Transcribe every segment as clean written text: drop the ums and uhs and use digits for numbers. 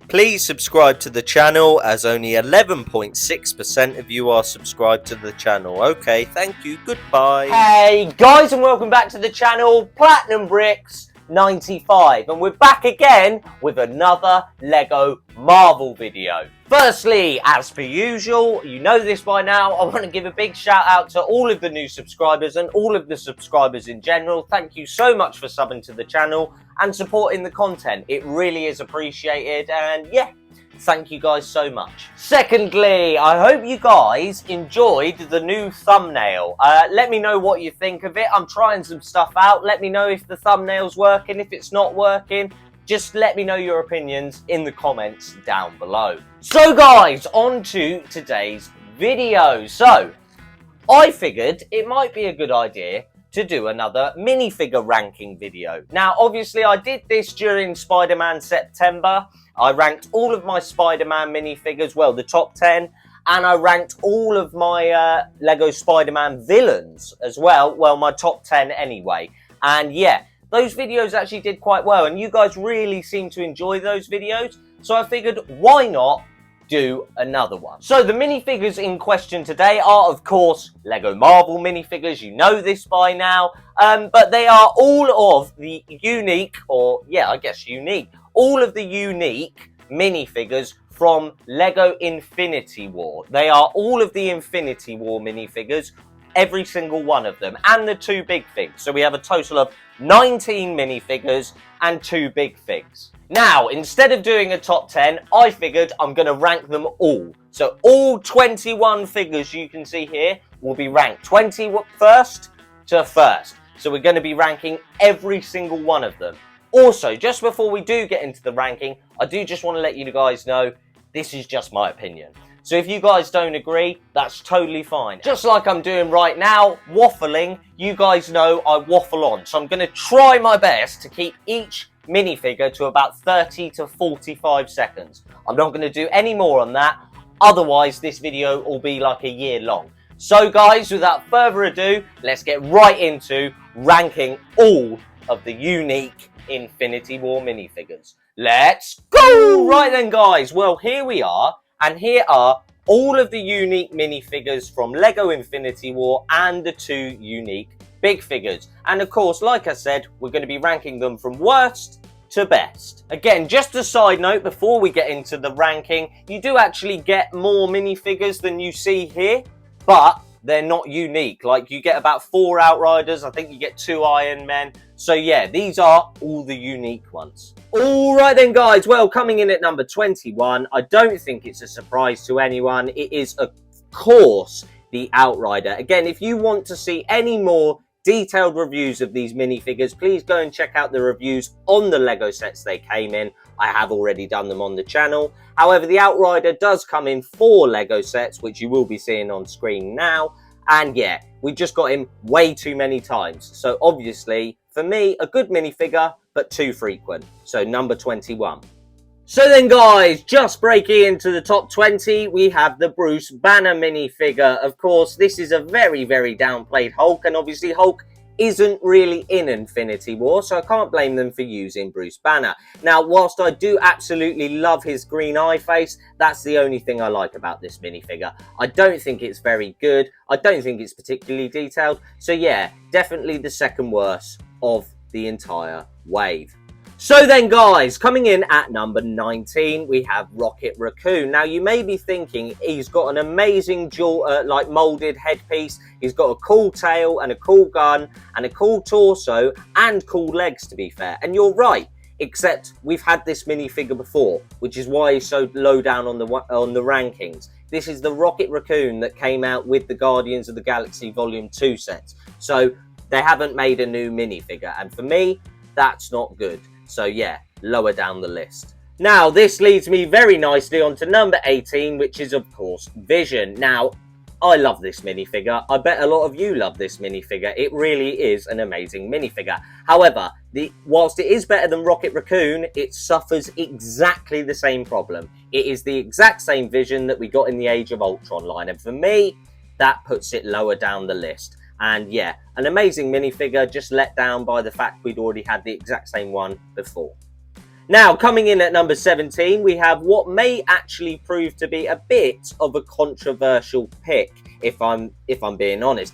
Please subscribe to the channel, as only 11.6% of you are subscribed to the channel. Okay, thank you, goodbye. Hey guys, and welcome back to the channel, Platinum Bricks 95, and we're back again with another Lego Marvel video. Firstly, as per usual, you know this by now, I want to give a big shout out to all of the new subscribers and all of the subscribers in general. Thank you so much for subbing to the channel and supporting the content. It really is appreciated, and yeah, thank you guys so much. Secondly, I hope you guys enjoyed the new thumbnail. Let me know what you think of it. I'm trying some stuff out. Let me know if the thumbnail's working. If it's not working, just let me know your opinions in the comments down below. So guys, on to today's video. So, I figured it might be a good idea to do another minifigure ranking video. Now, obviously, I did this during Spider-Man September. I ranked all of my Spider-Man minifigures, well, the top 10, and I ranked all of my Lego Spider-Man villains as well, well, my top 10 anyway. And yeah, those videos actually did quite well, and you guys really seem to enjoy those videos, so I figured, why not do another one? So the minifigures in question today are, of course, Lego Marvel minifigures. You know this by now, but they are all of the unique, or yeah, I guess unique, all of the unique minifigures from Lego Infinity War. They are all of the Infinity War minifigures, every single one of them, and the two big figs. So we have a total of 19 minifigures and 2 big figs. Now, instead of doing a top 10, I figured I'm going to rank them all. So all 21 figures you can see here will be ranked 21st to 1st. So we're going to be ranking every single one of them. Also, just before we do get into the ranking, I do just want to let you guys know, this is just my opinion. So if you guys don't agree, that's totally fine. Just like I'm doing right now, waffling, you guys know I waffle on. So I'm going to try my best to keep each minifigure to about 30 to 45 seconds. I'm not going to do any more on that, otherwise this video will be like a year long. So guys, without further ado, let's get right into ranking all of the unique Infinity War minifigures. Let's go! Right then guys, well here we are, and here are all of the unique minifigures from Lego Infinity War and the 2 unique big figures. And of course, like I said, we're going to be ranking them from worst to best. Again, just a side note before we get into the ranking, you do actually get more minifigures than you see here, but they're not unique. Like, you get about 4 Outriders, I think you get 2 Iron Men. So yeah, these are all the unique ones. Alright then guys, well, coming in at number 21, I don't think it's a surprise to anyone. It is, of course, the Outrider. Again, if you want to see any more detailed reviews of these minifigures, please go and check out the reviews on the Lego sets they came in. I have already done them on the channel. However, the Outrider does come in 4 Lego sets, which you will be seeing on screen now. And yeah, we just got him way too many times. So obviously, for me, a good minifigure, but too frequent. So number 21. So then guys, just breaking into the top 20, we have the Bruce Banner minifigure. Of course, this is a very, very downplayed Hulk, and obviously Hulk isn't really in Infinity War, so I can't blame them for using Bruce Banner. Now, whilst I do absolutely love his green eye face, that's the only thing I like about this minifigure. I don't think it's very good. I don't think it's particularly detailed. So yeah, definitely the second worst of the entire wave. So then guys, coming in at number 19, we have Rocket Raccoon. Now you may be thinking he's got an amazing like moulded headpiece, he's got a cool tail and a cool gun and a cool torso and cool legs, to be fair. And you're right, except we've had this minifigure before, which is why he's so low down on the rankings. This is the Rocket Raccoon that came out with the Guardians of the Galaxy Volume 2 sets. So they haven't made a new minifigure, and for me, that's not good. So yeah, lower down the list. Now, this leads me very nicely on to number 18, which is, of course, Vision. Now, I love this minifigure. I bet a lot of you love this minifigure. It really is an amazing minifigure. However, whilst it is better than Rocket Raccoon, it suffers exactly the same problem. It is the exact same Vision that we got in the Age of Ultron line. And for me, that puts it lower down the list. And yeah, an amazing minifigure, just let down by the fact we'd already had the exact same one before. Now, coming in at number 17, we have what may actually prove to be a bit of a controversial pick, if I'm being honest.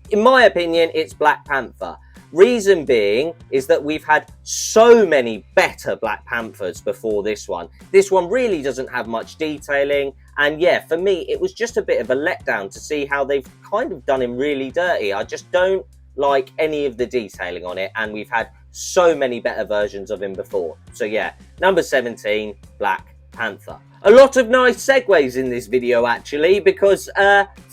In my opinion, it's Black Panther. Reason being is that we've had so many better Black Panthers before this one. This one really doesn't have much detailing, and yeah, for me, it was just a bit of a letdown to see how they've kind of done him really dirty. I just don't like any of the detailing on it, and we've had so many better versions of him before. So yeah, number 17, Black Panther. A lot of nice segues in this video actually, because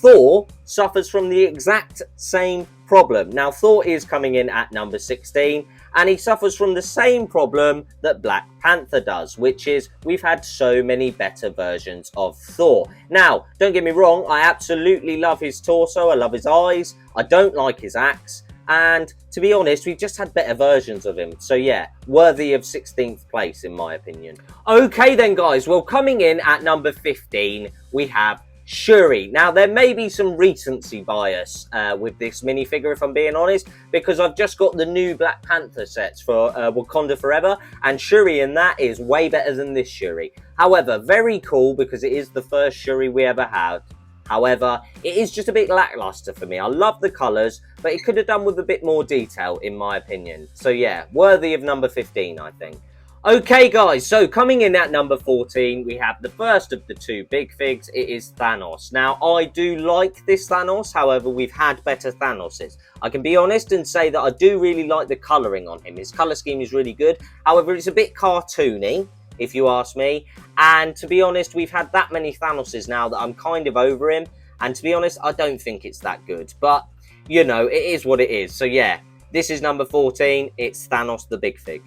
Thor suffers from the exact same problem. Now, Thor is coming in at number 16, and he suffers from the same problem that Black Panther does, which is we've had so many better versions of Thor. Now, don't get me wrong, I absolutely love his torso, I love his eyes, I don't like his axe, and to be honest, we've just had better versions of him. So yeah, worthy of 16th place in my opinion. Okay then guys, well, coming in at number 15, we have Shuri. Now, there may be some recency bias with this minifigure, if I'm being honest, because I've just got the new Black Panther sets for Wakanda Forever, and Shuri in that is way better than this Shuri. However, very cool because it is the first Shuri we ever had. However, it is just a bit lackluster for me. I love the colours, but it could have done with a bit more detail, in my opinion. So yeah, worthy of number 15, I think. Okay guys, so coming in at number 14, we have the first of the two big figs. It is Thanos. Now, I do like this Thanos, however, we've had better Thanoses. I can be honest and say that I do really like the colouring on him. His colour scheme is really good. However, it's a bit cartoony, if you ask me. And to be honest, we've had that many Thanoses now that I'm kind of over him. And to be honest, I don't think it's that good. But, you know, it is what it is. So yeah, this is number 14. It's Thanos the Big Fig.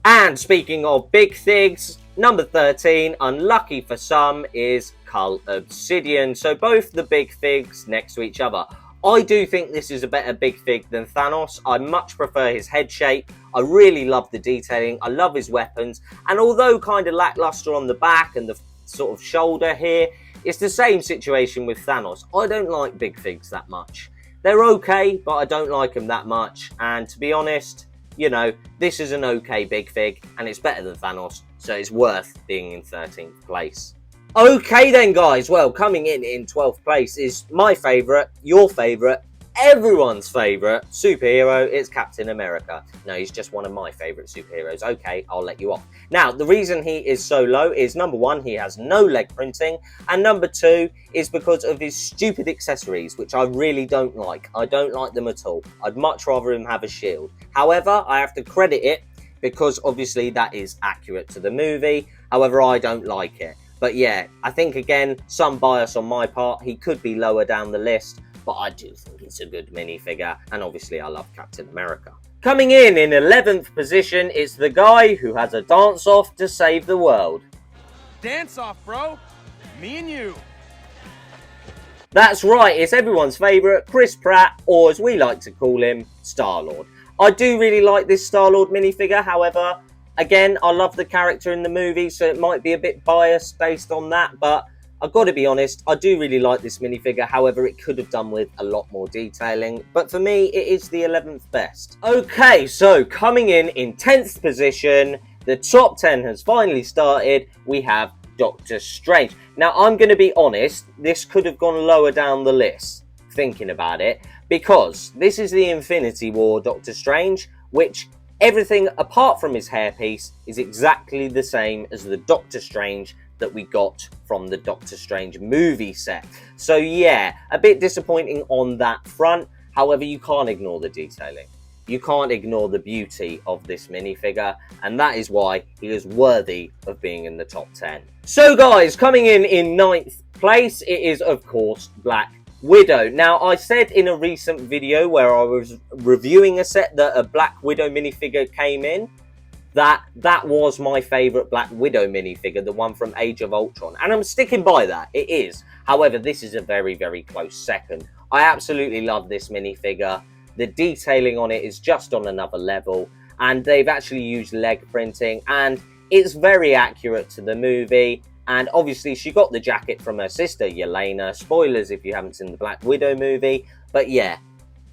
And speaking of big figs, number 13, unlucky for some, is CULL Obsidian. So both the big figs next to each other. I do think this is a better big fig than Thanos. I much prefer his head shape. I really love the detailing. I love his weapons. And although kind of lackluster on the back and the sort of shoulder here, it's the same situation with Thanos. I don't like big figs that much. They're okay, but I don't like them that much. And to be honest, you know, this is an okay big fig, and it's better than Thanos, so it's worth being in 13th place. Okay then guys, well, coming in 12th place is my favourite, your favourite, everyone's favourite superhero. It's Captain America. No, he's just one of my favourite superheroes. Okay, I'll let you off. Now, the reason he is so low is, number one, he has no leg printing, and number two is because of his stupid accessories, which I really don't like. I don't like them at all. I'd much rather him have a shield. However, I have to credit it because obviously that is accurate to the movie. However, I don't like it. But yeah, I think again, some bias on my part. He could be lower down the list, but I do think it's a good minifigure, and obviously I love Captain America. Coming in 11th position is the guy who has a dance-off to save the world. Dance off, bro. Me and you. That's right, it's everyone's favourite, Chris Pratt, or as we like to call him, Star-Lord. I do really like this Star-Lord minifigure, however, again, I love the character in the movie, so it might be a bit biased based on that, but I've got to be honest, I do really like this minifigure. However, it could have done with a lot more detailing, but for me, it is the 11th best. Okay, so coming in 10th position, the top 10 has finally started. We have Doctor Strange. Now, I'm going to be honest, this could have gone lower down the list, thinking about it, because this is the Infinity War Doctor Strange, which everything apart from his hairpiece is exactly the same as the Doctor Strange that we got from the Doctor Strange movie set. So yeah, a bit disappointing on that front. However, you can't ignore the detailing. You can't ignore the beauty of this minifigure, and that is why he is worthy of being in the top 10. So guys, coming in 9th place, it is of course Black Widow. Now, I said in a recent video where I was reviewing a set that a Black Widow minifigure came in, that was my favourite Black Widow minifigure, the one from Age of Ultron. And I'm sticking by that, it is. However, this is a very, very close second. I absolutely love this minifigure. The detailing on it is just on another level. And they've actually used leg printing. And it's very accurate to the movie. And obviously, she got the jacket from her sister, Yelena. Spoilers if you haven't seen the Black Widow movie. But yeah,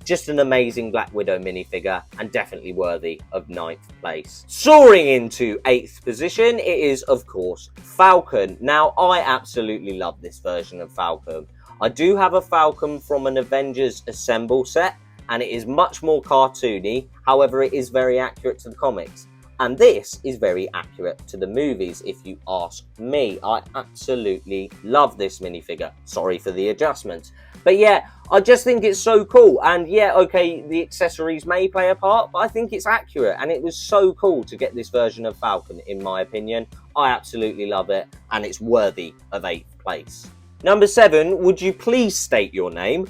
just an amazing Black Widow minifigure and definitely worthy of 9th place. Soaring into 8th position, it is of course Falcon. Now I absolutely love this version of Falcon. I do have a Falcon from an Avengers Assemble set and it is much more cartoony, however it is very accurate to the comics. And this is very accurate to the movies, if you ask me. I absolutely love this minifigure. Sorry for the adjustments. But yeah, I just think it's so cool. And yeah, okay, the accessories may play a part, but I think it's accurate. And it was so cool to get this version of Falcon, in my opinion. I absolutely love it, and it's worthy of 8th place. Number 7, would you please state your name?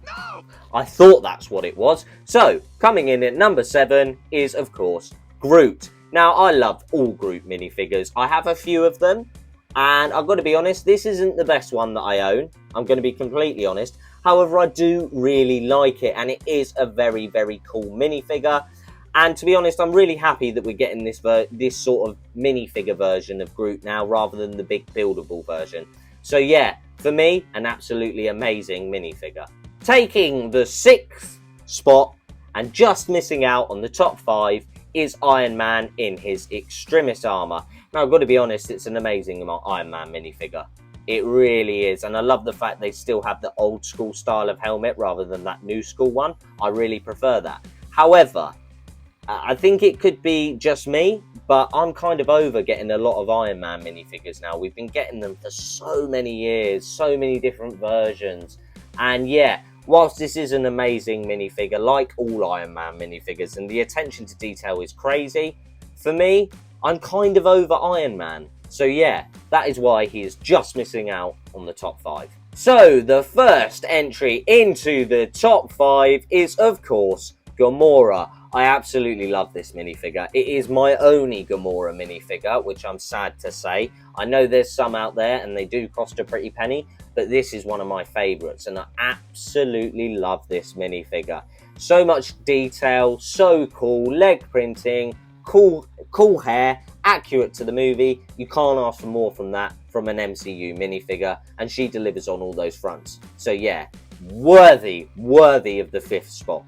No! I thought that's what it was. So, coming in at number 7 is, of course, Groot. Now, I love all Groot minifigures. I have a few of them, and I've got to be honest, this isn't the best one that I own. I'm going to be completely honest. However, I do really like it, and it is a very, very cool minifigure. And to be honest, I'm really happy that we're getting this sort of minifigure version of Groot now, rather than the big buildable version. So yeah, for me, an absolutely amazing minifigure. Taking the 6th spot and just missing out on the top 5 is Iron Man in his Extremis armor. Now, I've got to be honest, it's an amazing Iron Man minifigure. It really is, and I love the fact they still have the old school style of helmet rather than that new school one. I really prefer that. However, I think it could be just me, but I'm kind of over getting a lot of Iron Man minifigures now. We've been getting them for so many years, so many different versions. And yeah, whilst this is an amazing minifigure, like all Iron Man minifigures, and the attention to detail is crazy, for me, I'm kind of over Iron Man. So yeah, that is why he is just missing out on the top 5. So the first entry into the top 5 is, of course, Gamora. I absolutely love this minifigure. It is my only Gamora minifigure, which I'm sad to say. I know there's some out there and they do cost a pretty penny, but this is one of my favourites and I absolutely love this minifigure. So much detail, so cool, leg printing, cool hair, accurate to the movie. You can't ask for more from that from an MCU minifigure, and she delivers on all those fronts. So yeah, worthy of the 5th spot.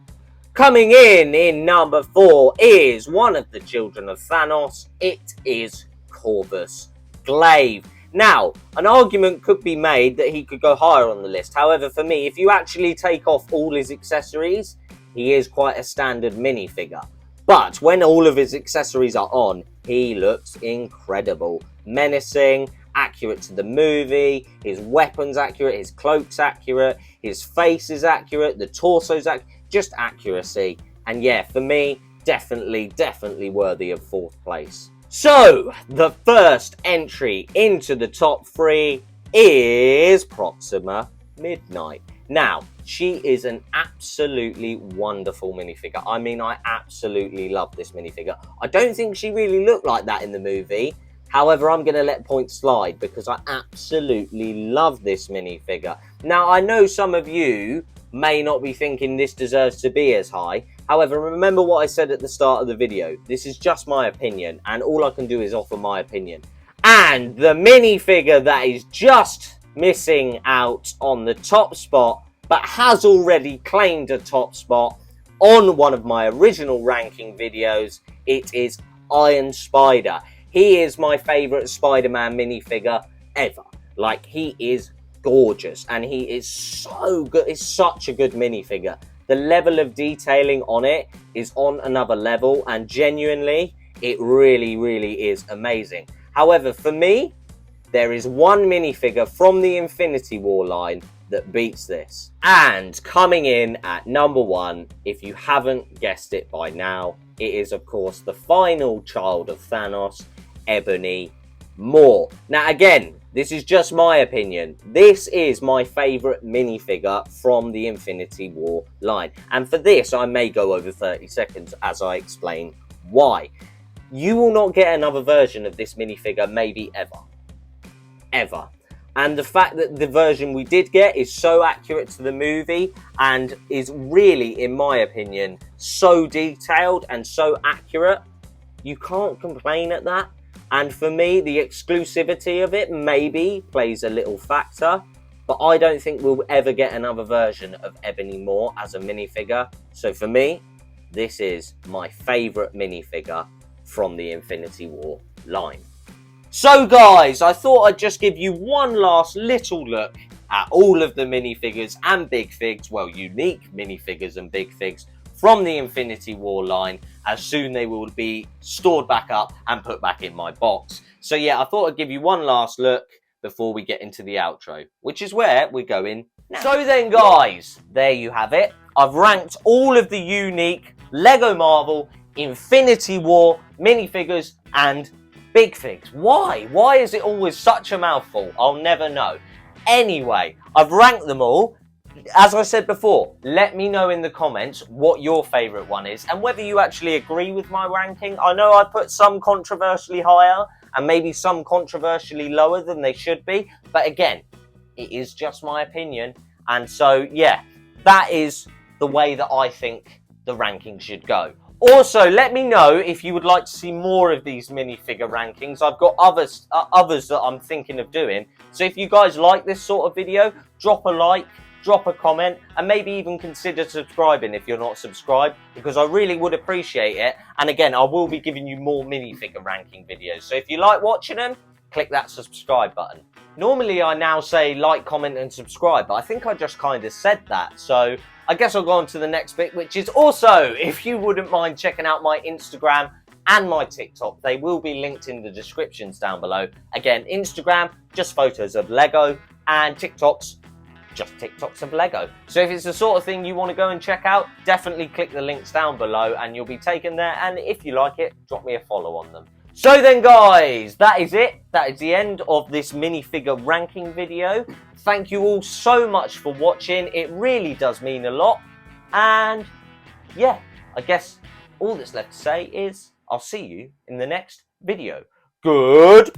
Coming in number 4 is one of the children of Thanos. It is CORVUS, GLAIVE. Now, an argument could be made that he could go higher on the list. However, for me, if you actually take off all his accessories, he is quite a standard minifigure. But when all of his accessories are on, he looks incredible. Menacing, accurate to the movie, his weapons accurate, his cloak's accurate, his face is accurate, the torso's accurate. Just accuracy, and yeah, for me, definitely worthy of 4th place. So the first entry into the top 3 is Proxima Midnight. Now, she is an absolutely wonderful minifigure. I mean, I absolutely love this minifigure. I don't think she really looked like that in the movie. However, I'm going to let points slide because I absolutely love this minifigure. Now, I know some of you may not be thinking this deserves to be as high. However, remember what I said at the start of the video. This is just my opinion, and all I can do is offer my opinion. And the minifigure that is just missing out on the top spot, but has already claimed a top spot on one of my original ranking videos, it is Iron Spider. He is my favourite Spider-Man minifigure ever. Like, he is gorgeous and he is so good. It's such a good minifigure. The level of detailing on it is on another level, and genuinely it really is amazing. However, for me, there is one minifigure from the Infinity War line that beats this, and coming in at number 1, if you haven't guessed it by now, it is of course the final child of Thanos, Ebony Maw. Now again, this is just my opinion. This is my favourite minifigure from the Infinity War line. And for this, I may go over 30 seconds as I explain why. You will not get another version of this minifigure, maybe ever. Ever. And the fact that the version we did get is so accurate to the movie and is really, in my opinion, so detailed and so accurate, you can't complain at that. And for me, the exclusivity of it maybe plays a little factor. but I don't think we'll ever get another version of Ebony Maw as a minifigure. So for me, this is my favourite minifigure from the Infinity War line. So guys, I thought I'd just give you one last little look at all of the minifigures and big figs, well, unique minifigures and big figs from the Infinity War line, as soon they will be stored back up and put back in my box. So yeah, I thought I'd give you one last look before we get into the outro, which is where we're going now. So then guys, there you have it. I've ranked all of the unique Lego Marvel Infinity War minifigures and big figs. Why? Why is it always such a mouthful? I'll never know. Anyway, I've ranked them all. As I said before, let me know in the comments what your favourite one is and whether you actually agree with my ranking. I know I put some controversially higher and maybe some controversially lower than they should be, but again, it is just my opinion. And so, yeah, that is the way that I think the ranking should go. Also, let me know if you would like to see more of these minifigure rankings. I've got others that I'm thinking of doing. So if you guys like this sort of video, drop a like, drop a comment, and maybe even consider subscribing if you're not subscribed, because I really would appreciate it. And again, I will be giving you more minifigure ranking videos. So if you like watching them, click that subscribe button. Normally I now say like, comment and subscribe, but I think I just kind of said that. So I guess I'll go on to the next bit, which is also, if you wouldn't mind checking out my Instagram and my TikTok, they will be linked in the descriptions down below. Again, Instagram, just photos of Lego, and TikToks, just TikToks of Lego. So if it's the sort of thing you want to go and check out, definitely click the links down below and you'll be taken there. And if you like it, drop me a follow on them. So then guys, that is it. That is the end of this minifigure ranking video. Thank you all so much for watching. It really does mean a lot. And yeah, I guess all that's left to say is I'll see you in the next video. Good.